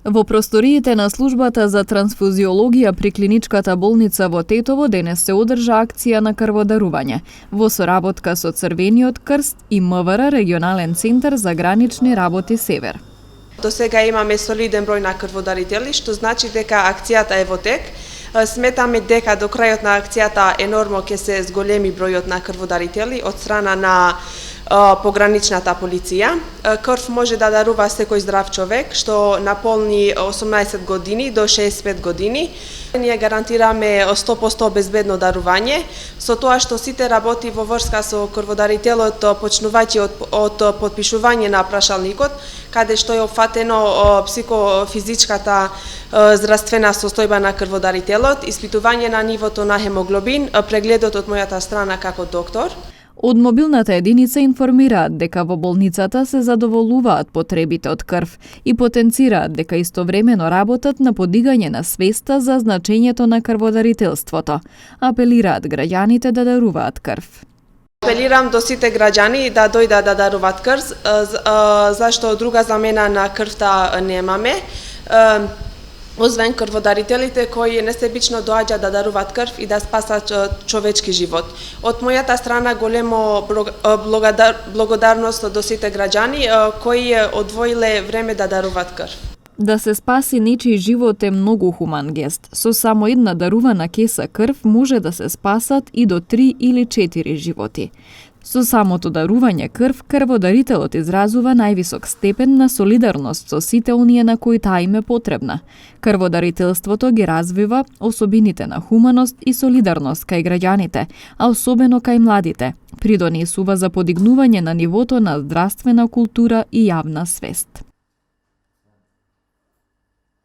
Во просториите на службата за трансфузиологија при клиничката болница во Тетово денес се одржа акција на крводарување во соработка со Црвениот крст и МВР регионален центар за гранични работи Север. До сега имаме солиден број на крводарители, што значи дека акцијата е во тек. Сметаме дека до крајот на акцијата енормно ќе се зголеми бројот на крводарители од страна на пограничната полиција. Крв може да дарува секој здрав човек што наполни 18 години до 65 години. Ние гарантираме 100% безбедно дарување, со тоа што сите работи во врска со крводарителот, почнувајќи од потпишување на прашалникот, каде што е опфатено психофизичката здравствена состојба на крводарителот, испитување на нивото на хемоглобин, прегледот од мојата страна како доктор. Од мобилната единица информираат дека во болницата се задоволуваат потребите од крв и потенцираат дека истовремено работат на подигање на свеста за значењето на крводарителството. Апелираат граѓаните да даруваат крв. Апелирам до сите граѓани да дојдат да даруваат крв, зашто друга замена на крвта немаме. Освен крводарителите кои несебично доаѓаат да даруваат крв и да спасат човечки живот. Од мојата страна големо благодарност до сите граѓани кои одвоиле време да даруваат крв. Да се спаси нечиј живот е многу хуман гест. Со само една дарувана кеса крв може да се спасат и до 3 или 4 животи. Со самото дарување крв, крводарителот изразува највисок степен на солидарност со сите оние на кои таа им е потребна. Крводарителството ги развива особините на хуманост и солидарност кај граѓаните, а особено кај младите. Придонесува за подигнување на нивото на здравствена култура и јавна свест.